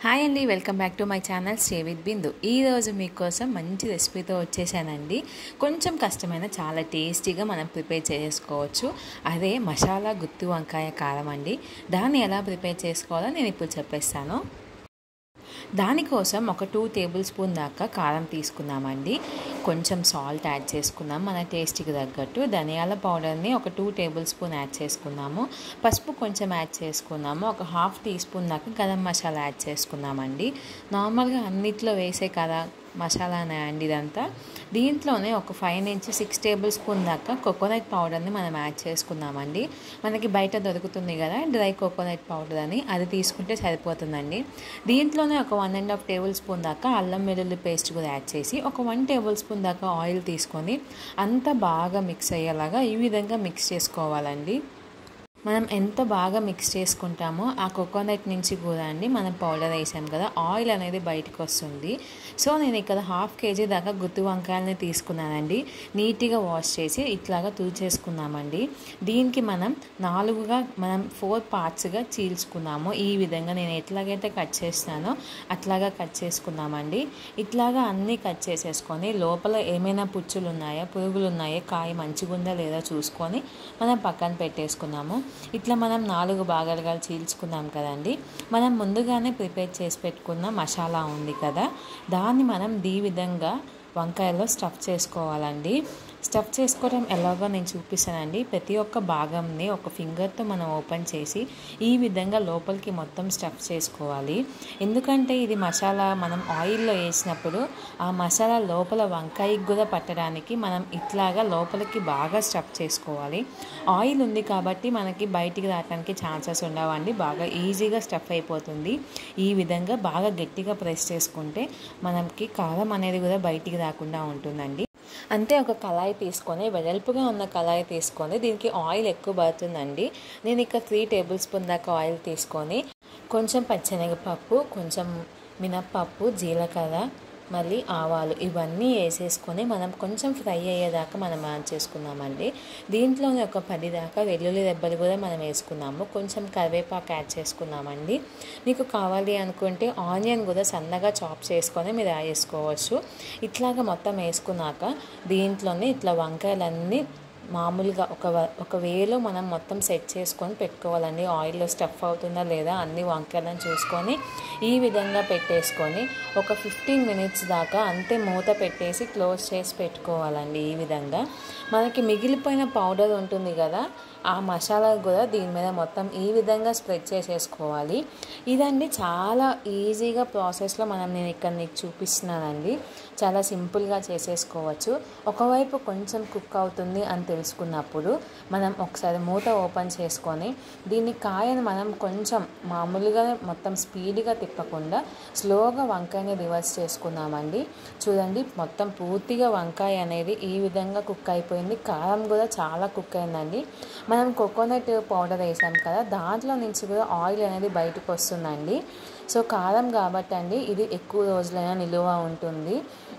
Hi అండి, welcome back to my channel stay with Bindu. ఈరోజు మీకోసం మంచి రెసిపీతో వచ్చేసానండి. కొంచెం కష్టమైన చాలా టేస్టీగా మనం ప్రిపేర్ చేసుకోవచ్చు. అదే మసాలా గుత్తి వంకాయ కారం అండి. దాన్ని ఎలా ప్రిపేర్ చేసుకోవాలో నేను ఇప్పుడు చెప్పేస్తాను. దానికోసం ఒక 2 టేబుల్ స్పూన్ దాకా కారం తీసుకున్నామండి. కొంచెం సాల్ట్ యాడ్ చేసుకున్నాం మన టేస్ట్కి తగ్గట్టు. ధనియాల పౌడర్ని ఒక 2 టేబుల్ స్పూన్ యాడ్ చేసుకున్నాము. పసుపు కొంచెం యాడ్ చేసుకున్నాము. ఒక 1/2 టీ స్పూన్ దాకా గరం మసాలా యాడ్ చేసుకున్నామండి. నార్మల్గా అన్నిట్లో వేసే కదా మసాలానే అండి ఇదంతా. దీంట్లోనే ఒక 5 నుంచి 6 టేబుల్ స్పూన్ దాకా కోకోనట్ పౌడర్ని మనం యాడ్ చేసుకున్నామండి. మనకి బయట దొరుకుతుంది కదా డ్రై కోకోనట్ పౌడర్ అని, అది తీసుకుంటే సరిపోతుందండి. దీంట్లోనే ఒక 1.5 టేబుల్ స్పూన్ దాకా అల్లం వెల్లుల్లి పేస్ట్ కూడా యాడ్ చేసి ఒక 1 టేబుల్ స్పూన్ దాకా ఆయిల్ తీసుకొని అంతా బాగా మిక్స్ అయ్యేలాగా ఈ విధంగా మిక్స్ చేసుకోవాలండి. మనం ఎంత బాగా మిక్స్ చేసుకుంటామో ఆ కోకోనట్ నుంచి కూడా అండి మనం పౌడర్ వేసాం కదా ఆయిల్ అనేది బయటకు వస్తుంది. సో నేను ఇక్కడ 1/2 కేజీ దాకా గుత్తి వంకాయలని తీసుకున్నానండి. నీట్గా వాష్ చేసి ఇట్లాగా చేసుకున్నామండి. దీనికి మనం 4 పార్ట్స్గా చీల్చుకున్నాము. ఈ విధంగా నేను ఎట్లాగైతే కట్ చేస్తానో అట్లాగా కట్ చేసుకున్నామండి. ఇట్లాగా అన్నీ కట్ చేసేసుకొని లోపల ఏమైనా పుచ్చులు ఉన్నాయా, పురుగులు ఉన్నాయా, కాయ మంచిగుందా లేదా చూసుకొని మనం పక్కన పెట్టేసుకున్నాము. ఇట్లా మనం 4 భాగాలుగా చీల్చుకున్నాం కదండి. మనం ముందుగానే ప్రిపేర్ చేసి పెట్టుకున్న మసాలా ఉంది కదా, దాన్ని మనం ఈ విధంగా వంకాయలో స్టఫ్ చేసుకోవాలండి. స్టఫ్ చేసుకోవడం ఎలాగో నేను చూపిస్తానండి. ప్రతి ఒక్క భాగంని ఒక ఫింగర్తో మనం ఓపెన్ చేసి ఈ విధంగా లోపలికి మొత్తం స్టఫ్ చేసుకోవాలి. ఎందుకంటే ఇది మసాలా మనం ఆయిల్లో వేసినప్పుడు ఆ మసాలా లోపల వంకాయకి కూడా పట్టడానికి మనం ఇట్లాగా లోపలికి బాగా స్టఫ్ చేసుకోవాలి. ఆయిల్ ఉంది కాబట్టి మనకి బయటికి రావడానికి ఛాన్సెస్ ఉండవండి. బాగా ఈజీగా స్టఫ్ అయిపోతుంది. ఈ విధంగా బాగా గట్టిగా ప్రెస్ చేసుకుంటే మనకి కారం అనేది కూడా బయటికి రాకుండా ఉంటుందండి. అంతే, ఒక కళాయి తీసుకొని వెడల్పుగా ఉన్న కళాయి తీసుకొని దీనికి ఆయిల్ ఎక్కువ పడుతుందండి. నేను ఇక్కడ 3 టేబుల్ స్పూన్ దాకా ఆయిల్ తీసుకొని కొంచెం పచ్చెనగపప్పు, కొంచెం మినప్పప్పు, జీలకర్ర, మళ్ళీ ఆవాలు ఇవన్నీ వేసేసుకొని మనం కొంచెం ఫ్రై అయ్యేదాకా మనం యాడ్ చేసుకున్నామండి. దీంట్లోనే ఒక 10 దాకా వెల్లుల్లి రెబ్బలు కూడా మనం వేసుకున్నాము. కొంచెం కరివేపాకు యాడ్ చేసుకున్నామండి. మీకు కావాలి అనుకుంటే ఆనియన్ కూడా సన్నగా చాప్ చేసుకొని మీరు యాడ్ చేసుకోవచ్చు. ఇట్లాగా మొత్తం వేసుకున్నాక దీంట్లోనే ఇట్లా వంకాయలన్నీ మామూలుగా ఒక వేలో మనం మొత్తం సెట్ చేసుకొని పెట్టుకోవాలండి. ఆయిల్లో స్టఫ్ అవుతుందా లేదా అన్ని వంకాయలను చూసుకొని ఈ విధంగా పెట్టేసుకొని ఒక 15 మినిట్స్ దాకా అంతే మూత పెట్టేసి క్లోజ్ చేసి పెట్టుకోవాలండి. ఈ విధంగా మనకి మిగిలిపోయిన పౌడర్ ఉంటుంది కదా, ఆ మసాలా కూడా దీని మీద మొత్తం ఈ విధంగా స్ప్రెడ్ చేసేసుకోవాలి. ఇదండి చాలా ఈజీగా ప్రాసెస్లో నేను ఇక్కడ నీకు చూపిస్తున్నానండి. చాలా సింపుల్గా చేసేసుకోవచ్చు. ఒకవైపు కొంచెం కుక్ అవుతుంది అని తెలుసుకున్నప్పుడు మనం ఒకసారి మూత ఓపెన్ చేసుకొని దీన్ని కాయను మనం కొంచెం మామూలుగా మొత్తం స్పీడ్గా తిప్పకుండా స్లోగా వంకాయని రివర్స్ చేసుకున్నామండి. చూడండి, మొత్తం పూర్తిగా వంకాయ అనేది ఈ విధంగా కుక్ అయిపోయింది. కారం కూడా చాలా కుక్ అయిందండి. మనం కోకోనట్ పౌడర్ వేసాం కదా, దాంట్లో నుంచి కూడా ఆయిల్ అనేది బయటకు వస్తుందండి. సో కారం కాబట్టి అండి ఇది ఎక్కువ రోజులైనా నిలువ ఉంటుంది.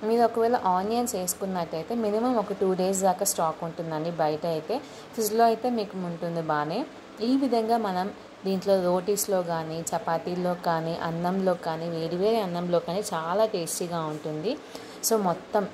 మీరు ఒకవేళ ఆనియన్స్ వేసుకున్నట్టయితే మినిమం ఒక 2 డేస్ దాకా స్టాక్ ఉంటుందండి. బయట అయితే, ఫ్రిడ్జ్లో అయితే మీకు ఉంటుంది బాగానే. ఈ విధంగా మనం దీంట్లో రోటీస్లో కానీ, చపాతీల్లో కానీ, అన్నంలో కానీ, వేడివేడి అన్నంలో కానీ చాలా టేస్టీగా ఉంటుంది. సో మొత్తం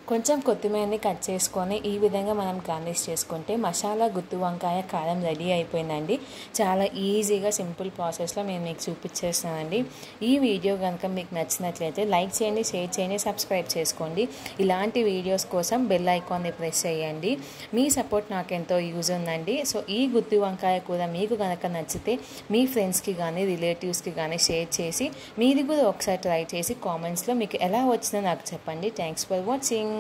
కొంచెం కొత్తిమీరని కట్ చేసుకొని ఈ విధంగా మనం గార్నిష్ చేసుకుంటే మసాలా గుత్తి వంకాయ కారం రెడీ అయిపోయిందండి. చాలా ఈజీగా సింపుల్ ప్రాసెస్లో నేను మీకు చూపించేస్తానండి. ఈ వీడియో కనుక మీకు నచ్చినట్లయితే లైక్ చేయండి, షేర్ చేయండి, సబ్స్క్రైబ్ చేసుకోండి. ఇలాంటి వీడియోస్ కోసం బెల్ ఐకాన్ని ప్రెస్ చేయండి. మీ సపోర్ట్ నాకు ఎంతో యూజ్ ఉందండి. సో ఈ గుత్తి వంకాయ కూడా మీకు కనుక నచ్చితే మీ ఫ్రెండ్స్కి కానీ రిలేటివ్స్కి కానీ షేర్ చేసి మీరు కూడా ఒకసారి ట్రై చేసి కామెంట్స్లో మీకు ఎలా వచ్చిందో నాకు చెప్పండి. Thanks for watching.